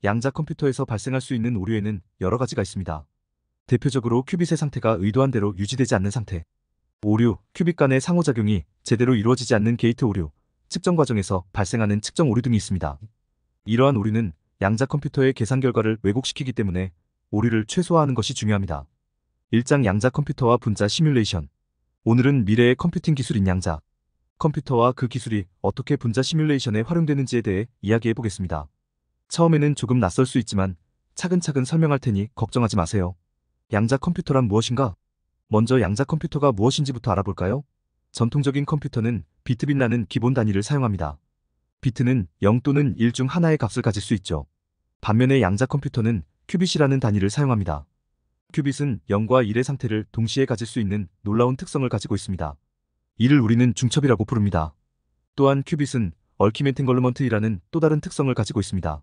양자 컴퓨터에서 발생할 수 있는 오류에는 여러 가지가 있습니다. 대표적으로 큐빗의 상태가 의도한 대로 유지되지 않는 상태, 오류, 큐빗 간의 상호작용이 제대로 이루어지지 않는 게이트 오류, 측정 과정에서 발생하는 측정 오류 등이 있습니다. 이러한 오류는 양자 컴퓨터의 계산 결과를 왜곡시키기 때문에 오류를 최소화하는 것이 중요합니다. 1장 양자 컴퓨터와 분자 시뮬레이션. 오늘은 미래의 컴퓨팅 기술인 양자 컴퓨터와 그 기술이 어떻게 분자 시뮬레이션에 활용되는지에 대해 이야기해 보겠습니다. 처음에는 조금 낯설 수 있지만 차근차근 설명할 테니 걱정하지 마세요. 양자 컴퓨터란 무엇인가? 먼저 양자 컴퓨터가 무엇인지부터 알아볼까요? 전통적인 컴퓨터는 비트빗라는 기본 단위를 사용합니다. 비트는 0 또는 1 중 하나의 값을 가질 수 있죠. 반면에 양자 컴퓨터는 큐빗이라는 단위를 사용합니다. 큐빗은 0과 1의 상태를 동시에 가질 수 있는 놀라운 특성을 가지고 있습니다. 이를 우리는 중첩이라고 부릅니다. 또한 큐빗은 얽힘 엔탱걸러먼트이라는 또 다른 특성을 가지고 있습니다.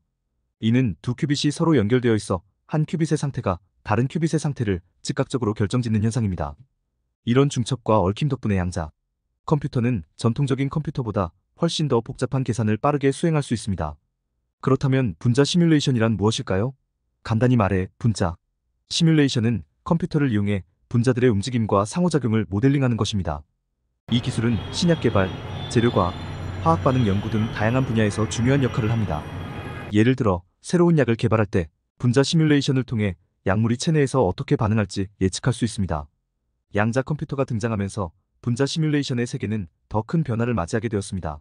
이는 두 큐빗이 서로 연결되어 있어 한 큐빗의 상태가 다른 큐빗의 상태를 즉각적으로 결정짓는 현상입니다. 이런 중첩과 얽힘 덕분에 양자 컴퓨터는 전통적인 컴퓨터보다 훨씬 더 복잡한 계산을 빠르게 수행할 수 있습니다. 그렇다면 분자 시뮬레이션이란 무엇일까요? 간단히 말해 분자 시뮬레이션은 컴퓨터를 이용해 분자들의 움직임과 상호작용을 모델링하는 것입니다. 이 기술은 신약 개발, 재료과학, 화학반응 연구 등 다양한 분야에서 중요한 역할을 합니다. 예를 들어 새로운 약을 개발할 때 분자 시뮬레이션을 통해 약물이 체내에서 어떻게 반응할지 예측할 수 있습니다. 양자 컴퓨터가 등장하면서 분자 시뮬레이션의 세계는 더 큰 변화를 맞이하게 되었습니다.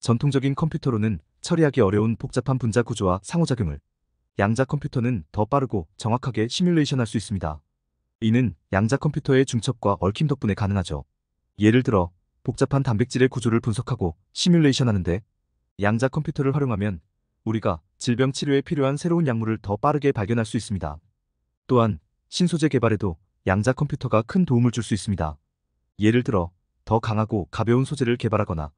전통적인 컴퓨터로는 처리하기 어려운 복잡한 분자 구조와 상호작용을 양자 컴퓨터는 더 빠르고 정확하게 시뮬레이션할 수 있습니다. 이는 양자 컴퓨터의 중첩과 얽힘 덕분에 가능하죠. 예를 들어 복잡한 단백질의 구조를 분석하고 시뮬레이션하는데 양자 컴퓨터를 활용하면 우리가 질병 치료에 필요한 새로운 약물을 더 빠르게 발견할 수 있습니다. 또한 신소재 개발에도 양자 컴퓨터가 큰 도움을 줄 수 있습니다. 예를 들어 더 강하고 가벼운 소재를 개발하거나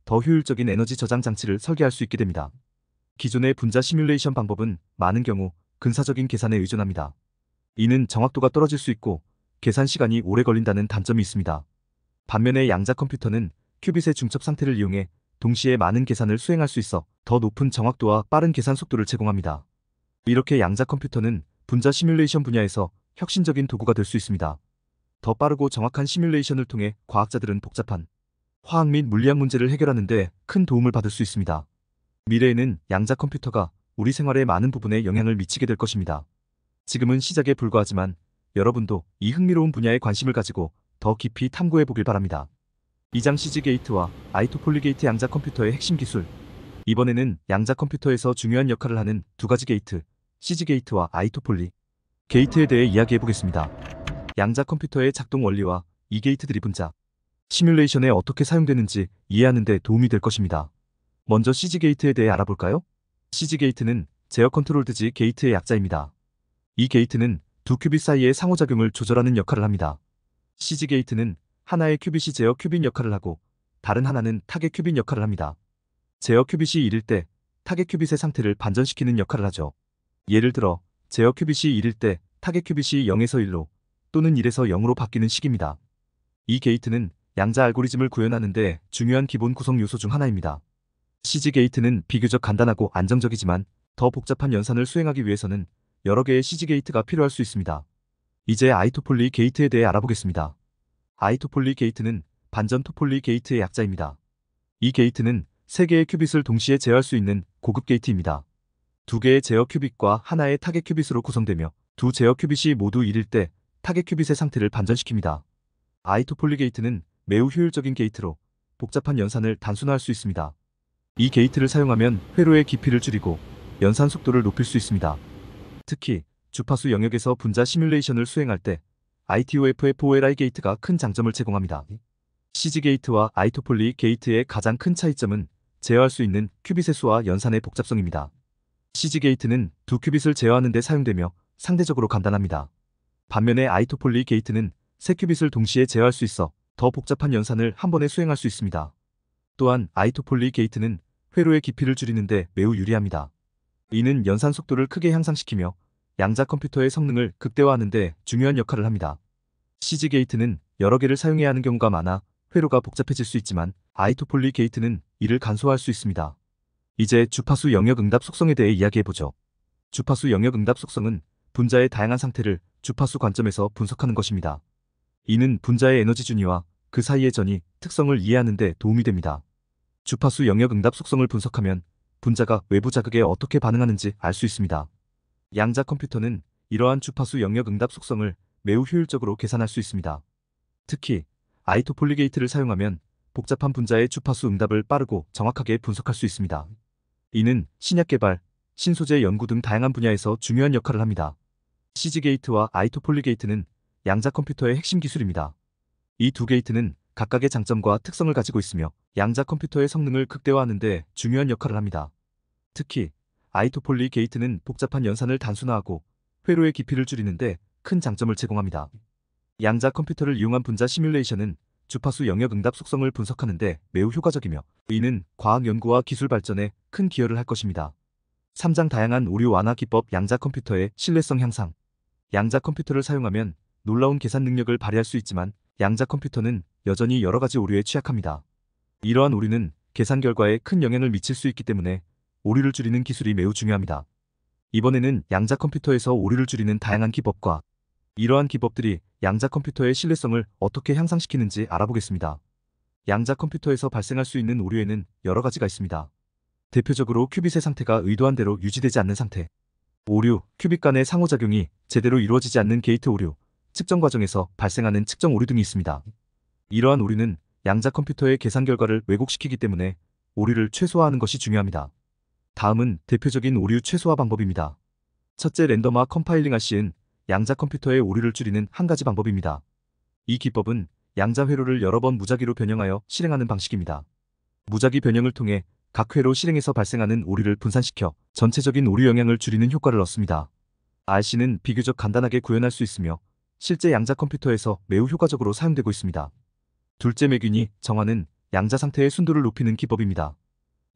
더 효율적인 에너지 저장 장치를 설계할 수 있게 됩니다. 기존의 분자 시뮬레이션 방법은 많은 경우 근사적인 계산에 의존합니다. 이는 정확도가 떨어질 수 있고 계산 시간이 오래 걸린다는 단점이 있습니다. 반면에 양자 컴퓨터는 큐빗의 중첩 상태를 이용해 동시에 많은 계산을 수행할 수 있어 더 높은 정확도와 빠른 계산 속도를 제공합니다. 이렇게 양자 컴퓨터는 분자 시뮬레이션 분야에서 혁신적인 도구가 될 수 있습니다. 더 빠르고 정확한 시뮬레이션을 통해 과학자들은 복잡한 화학 및 물리학 문제를 해결하는 데 큰 도움을 받을 수 있습니다. 미래에는 양자 컴퓨터가 우리 생활의 많은 부분에 영향을 미치게 될 것입니다. 지금은 시작에 불과하지만 여러분도 이 흥미로운 분야에 관심을 가지고 더 깊이 탐구해 보길 바랍니다. 2장 CG 게이트와 I2폴리 게이트 양자 컴퓨터의 핵심 기술. 이번에는 양자 컴퓨터에서 중요한 역할을 하는 두 가지 게이트, CG 게이트와 I2폴리 게이트에 대해 이야기해 보겠습니다. 양자 컴퓨터의 작동 원리와 이 게이트들이 분자 시뮬레이션에 어떻게 사용되는지 이해하는 데 도움이 될 것입니다. 먼저 CG 게이트에 대해 알아볼까요? CG 게이트는 제어 컨트롤드 게이트의 약자입니다. 이 게이트는 두 큐빗 사이의 상호작용을 조절하는 역할을 합니다. CG 게이트는 하나의 큐빗이 제어 큐빗 역할을 하고 다른 하나는 타겟 큐빗 역할을 합니다. 제어 큐빗이 1일 때 타겟 큐빗의 상태를 반전시키는 역할을 하죠. 예를 들어 제어 큐빗이 1일 때 타겟 큐빗이 0에서 1로 또는 1에서 0으로 바뀌는 시기입니다. 이 게이트는 양자 알고리즘을 구현하는 데 중요한 기본 구성 요소 중 하나입니다. CG 게이트는 비교적 간단하고 안정적이지만 더 복잡한 연산을 수행하기 위해서는 여러 개의 CG 게이트가 필요할 수 있습니다. 이제 I2폴리 게이트에 대해 알아보겠습니다. I2폴리 게이트는 반전 토폴리 게이트의 약자입니다. 이 게이트는 3개의 큐빗을 동시에 제어할 수 있는 고급 게이트입니다. 2개의 제어 큐빗과 하나의 타겟 큐빗으로 구성되며 두 제어 큐빗이 모두 1일 때 타겟 큐빗의 상태를 반전시킵니다. I2폴리 게이트는 매우 효율적인 게이트로 복잡한 연산을 단순화할 수 있습니다. 이 게이트를 사용하면 회로의 깊이를 줄이고 연산 속도를 높일 수 있습니다. 특히 주파수 영역에서 분자 시뮬레이션을 수행할 때 ITOF-FOLI 게이트가 큰 장점을 제공합니다. CG 게이트와 I2폴리 게이트의 가장 큰 차이점은 제어할 수 있는 큐빗의 수와 연산의 복잡성입니다. CG 게이트는 두 큐빗을 제어하는 데 사용되며 상대적으로 간단합니다. 반면에 I2폴리 게이트는 세 큐빗을 동시에 제어할 수 있어 더 복잡한 연산을 한 번에 수행할 수 있습니다. 또한 I2폴리 게이트는 회로의 깊이를 줄이는 데 매우 유리합니다. 이는 연산 속도를 크게 향상시키며 양자 컴퓨터의 성능을 극대화하는 데 중요한 역할을 합니다. CG 게이트는 여러 개를 사용해야 하는 경우가 많아 회로가 복잡해질 수 있지만 I2폴리 게이트는 이를 간소화할 수 있습니다. 이제 주파수 영역 응답 속성에 대해 이야기해보죠. 주파수 영역 응답 속성은 분자의 다양한 상태를 주파수 관점에서 분석하는 것입니다. 이는 분자의 에너지 준위와 그 사이의 전이 특성을 이해하는 데 도움이 됩니다. 주파수 영역 응답 속성을 분석하면 분자가 외부 자극에 어떻게 반응하는지 알 수 있습니다. 양자 컴퓨터는 이러한 주파수 영역 응답 속성을 매우 효율적으로 계산할 수 있습니다. 특히 아이토폴리 게이트를 사용하면 복잡한 분자의 주파수 응답을 빠르고 정확하게 분석할 수 있습니다. 이는 신약 개발, 신소재 연구 등 다양한 분야에서 중요한 역할을 합니다. CG 게이트와 아이토폴리 게이트는 양자 컴퓨터의 핵심 기술입니다. 이 두 게이트는 각각의 장점과 특성을 가지고 있으며 양자 컴퓨터의 성능을 극대화하는 데 중요한 역할을 합니다. 특히 아이토폴리 게이트는 복잡한 연산을 단순화하고 회로의 깊이를 줄이는 데 큰 장점을 제공합니다. 양자 컴퓨터를 이용한 분자 시뮬레이션은 주파수 영역 응답 속성을 분석하는 데 매우 효과적이며 이는 과학 연구와 기술 발전에 큰 기여를 할 것입니다. 3장 다양한 오류 완화 기법 양자 컴퓨터의 신뢰성 향상. 양자 컴퓨터를 사용하면 놀라운 계산 능력을 발휘할 수 있지만 양자 컴퓨터는 여전히 여러 가지 오류에 취약합니다. 이러한 오류는 계산 결과에 큰 영향을 미칠 수 있기 때문에 오류를 줄이는 기술이 매우 중요합니다. 이번에는 양자 컴퓨터에서 오류를 줄이는 다양한 기법과 이러한 기법들이 양자 컴퓨터의 신뢰성을 어떻게 향상시키는지 알아보겠습니다. 양자 컴퓨터에서 발생할 수 있는 오류에는 여러 가지가 있습니다. 대표적으로 큐빗의 상태가 의도한 대로 유지되지 않는 상태, 오류, 큐빗 간의 상호작용이 제대로 이루어지지 않는 게이트 오류, 측정 과정에서 발생하는 측정 오류 등이 있습니다. 이러한 오류는 양자 컴퓨터의 계산 결과를 왜곡시키기 때문에 오류를 최소화하는 것이 중요합니다. 다음은 대표적인 오류 최소화 방법입니다. 첫째, 랜덤화 컴파일링 RC는 양자 컴퓨터의 오류를 줄이는 한 가지 방법입니다. 이 기법은 양자 회로를 여러 번 무작위로 변형하여 실행하는 방식입니다. 무작위 변형을 통해 각 회로 실행에서 발생하는 오류를 분산시켜 전체적인 오류 영향을 줄이는 효과를 얻습니다. RC는 비교적 간단하게 구현할 수 있으며 실제 양자 컴퓨터에서 매우 효과적으로 사용되고 있습니다. 둘째, 맥윈이 정화는 양자 상태의 순도를 높이는 기법입니다.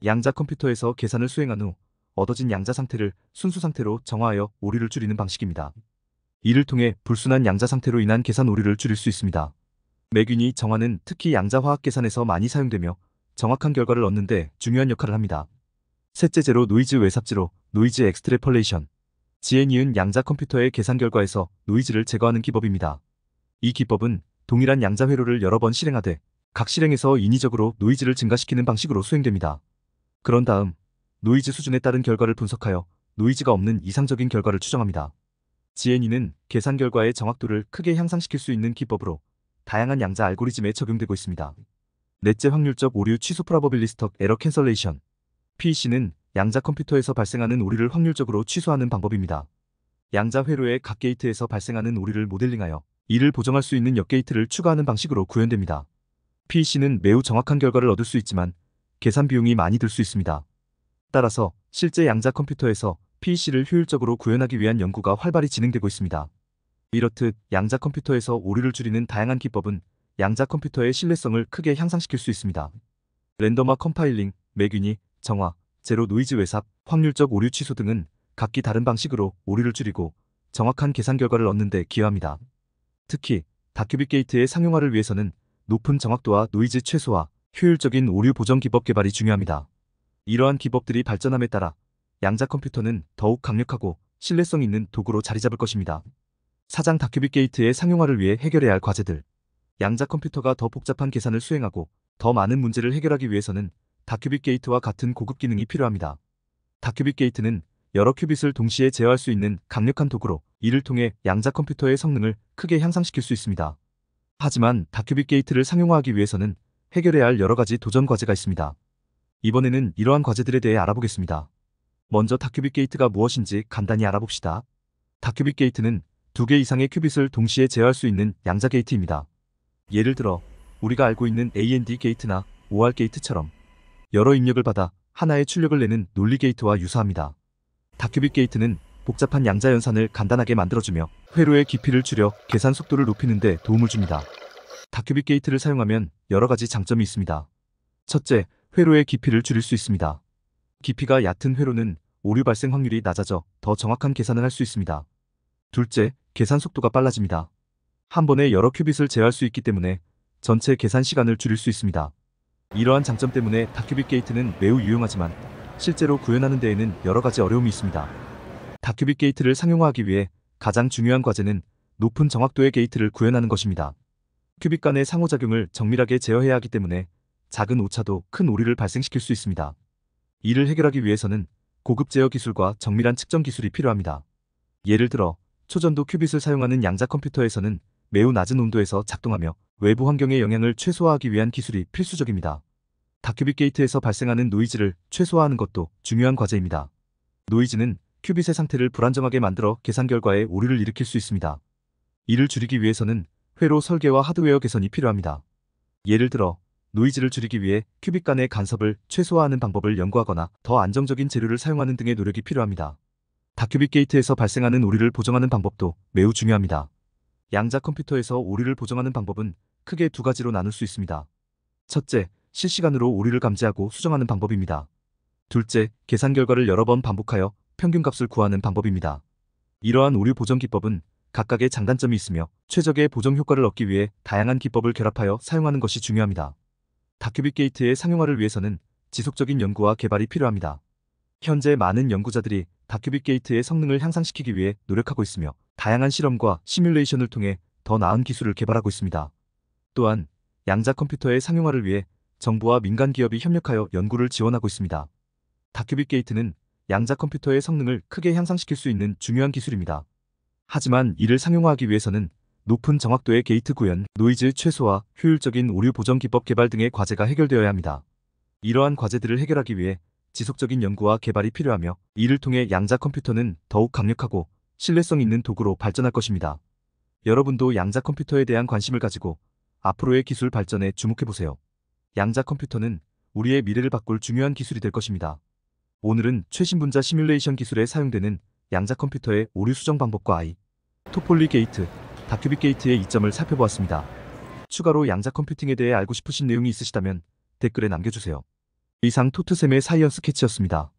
양자 컴퓨터에서 계산을 수행한 후 얻어진 양자 상태를 순수 상태로 정화하여 오류를 줄이는 방식입니다. 이를 통해 불순한 양자 상태로 인한 계산 오류를 줄일 수 있습니다. 맥윈이 정화는 특히 양자 화학 계산에서 많이 사용되며 정확한 결과를 얻는 데 중요한 역할을 합니다. 셋째, 제로 노이즈 외삽지로 노이즈 엑스트래펄레이션. GNU는 양자 컴퓨터의 계산 결과에서 노이즈를 제거하는 기법입니다. 이 기법은 동일한 양자 회로를 여러 번 실행하되 각 실행에서 인위적으로 노이즈를 증가시키는 방식으로 수행됩니다. 그런 다음 노이즈 수준에 따른 결과를 분석하여 노이즈가 없는 이상적인 결과를 추정합니다. GNU는 계산 결과의 정확도를 크게 향상시킬 수 있는 기법으로 다양한 양자 알고리즘에 적용되고 있습니다. 넷째, 확률적 오류 취소 프로버빌리스틱 에러 캔슬레이션. PEC는 양자 컴퓨터에서 발생하는 오류를 확률적으로 취소하는 방법입니다. 양자 회로의 각 게이트에서 발생하는 오류를 모델링하여 이를 보정할 수 있는 역게이트를 추가하는 방식으로 구현됩니다. PEC는 매우 정확한 결과를 얻을 수 있지만 계산 비용이 많이 들 수 있습니다. 따라서 실제 양자 컴퓨터에서 PEC를 효율적으로 구현하기 위한 연구가 활발히 진행되고 있습니다. 이렇듯 양자 컴퓨터에서 오류를 줄이는 다양한 기법은 양자 컴퓨터의 신뢰성을 크게 향상시킬 수 있습니다. 랜덤화 컴파일링, 맥윈이 정화, 제로 노이즈 외삽, 확률적 오류 취소 등은 각기 다른 방식으로 오류를 줄이고 정확한 계산 결과를 얻는 데 기여합니다. 특히 다큐빗 게이트의 상용화를 위해서는 높은 정확도와 노이즈 최소화, 효율적인 오류 보정 기법 개발이 중요합니다. 이러한 기법들이 발전함에 따라 양자 컴퓨터는 더욱 강력하고 신뢰성 있는 도구로 자리 잡을 것입니다. 4장 다큐빗 게이트의 상용화를 위해 해결해야 할 과제들. 양자 컴퓨터가 더 복잡한 계산을 수행하고 더 많은 문제를 해결하기 위해서는 다큐빗 게이트와 같은 고급 기능이 필요합니다. 다큐빗 게이트는 여러 큐빗을 동시에 제어할 수 있는 강력한 도구로 이를 통해 양자 컴퓨터의 성능을 크게 향상시킬 수 있습니다. 하지만 다큐빗 게이트를 상용화하기 위해서는 해결해야 할 여러 가지 도전 과제가 있습니다. 이번에는 이러한 과제들에 대해 알아보겠습니다. 먼저 다큐빗 게이트가 무엇인지 간단히 알아봅시다. 다큐빗 게이트는 2개 이상의 큐빗을 동시에 제어할 수 있는 양자 게이트입니다. 예를 들어 우리가 알고 있는 AND 게이트나 OR 게이트처럼 여러 입력을 받아 하나의 출력을 내는 논리 게이트와 유사합니다. 다큐빗 게이트는 복잡한 양자 연산을 간단하게 만들어주며 회로의 깊이를 줄여 계산 속도를 높이는 데 도움을 줍니다. 다큐빗 게이트를 사용하면 여러 가지 장점이 있습니다. 첫째, 회로의 깊이를 줄일 수 있습니다. 깊이가 얕은 회로는 오류 발생 확률이 낮아져 더 정확한 계산을 할 수 있습니다. 둘째, 계산 속도가 빨라집니다. 한 번에 여러 큐빗을 제어할 수 있기 때문에 전체 계산 시간을 줄일 수 있습니다. 이러한 장점 때문에 다큐빗 게이트는 매우 유용하지만 실제로 구현하는 데에는 여러 가지 어려움이 있습니다. 다큐빅 게이트를 상용화하기 위해 가장 중요한 과제는 높은 정확도의 게이트를 구현하는 것입니다. 큐빅 간의 상호작용을 정밀하게 제어해야 하기 때문에 작은 오차도 큰 오류를 발생시킬 수 있습니다. 이를 해결하기 위해서는 고급 제어 기술과 정밀한 측정 기술이 필요합니다. 예를 들어 초전도 큐빗을 사용하는 양자 컴퓨터에서는 매우 낮은 온도에서 작동하며 외부 환경의 영향을 최소화하기 위한 기술이 필수적입니다. 다큐빅 게이트에서 발생하는 노이즈를 최소화하는 것도 중요한 과제입니다. 노이즈는 큐빗의 상태를 불안정하게 만들어 계산 결과에 오류를 일으킬 수 있습니다. 이를 줄이기 위해서는 회로 설계와 하드웨어 개선이 필요합니다. 예를 들어 노이즈를 줄이기 위해 큐빅 간의 간섭을 최소화하는 방법을 연구하거나 더 안정적인 재료를 사용하는 등의 노력이 필요합니다. 다큐빅 게이트에서 발생하는 오류를 보정하는 방법도 매우 중요합니다. 양자 컴퓨터에서 오류를 보정하는 방법은 크게 두 가지로 나눌 수 있습니다. 첫째, 실시간으로 오류를 감지하고 수정하는 방법입니다. 둘째, 계산 결과를 여러 번 반복하여 평균값을 구하는 방법입니다. 이러한 오류 보정 기법은 각각의 장단점이 있으며 최적의 보정 효과를 얻기 위해 다양한 기법을 결합하여 사용하는 것이 중요합니다. 다큐빅 게이트의 상용화를 위해서는 지속적인 연구와 개발이 필요합니다. 현재 많은 연구자들이 다큐빅 게이트의 성능을 향상시키기 위해 노력하고 있으며 다양한 실험과 시뮬레이션을 통해 더 나은 기술을 개발하고 있습니다. 또한 양자 컴퓨터의 상용화를 위해 정부와 민간 기업이 협력하여 연구를 지원하고 있습니다. 다큐빅 게이트는 양자 컴퓨터의 성능을 크게 향상시킬 수 있는 중요한 기술입니다. 하지만 이를 상용화하기 위해서는 높은 정확도의 게이트 구현, 노이즈 최소화, 효율적인 오류 보정 기법 개발 등의 과제가 해결되어야 합니다. 이러한 과제들을 해결하기 위해 지속적인 연구와 개발이 필요하며 이를 통해 양자 컴퓨터는 더욱 강력하고 신뢰성 있는 도구로 발전할 것입니다. 여러분도 양자 컴퓨터에 대한 관심을 가지고 앞으로의 기술 발전에 주목해보세요. 양자 컴퓨터는 우리의 미래를 바꿀 중요한 기술이 될 것입니다. 오늘은 최신 분자 시뮬레이션 기술에 사용되는 양자 컴퓨터의 오류 수정 방법과 토폴리 게이트, 다큐빅 게이트의 이점을 살펴보았습니다. 추가로 양자 컴퓨팅에 대해 알고 싶으신 내용이 있으시다면 댓글에 남겨주세요. 이상 토트쌤의 사이언스 캐치였습니다.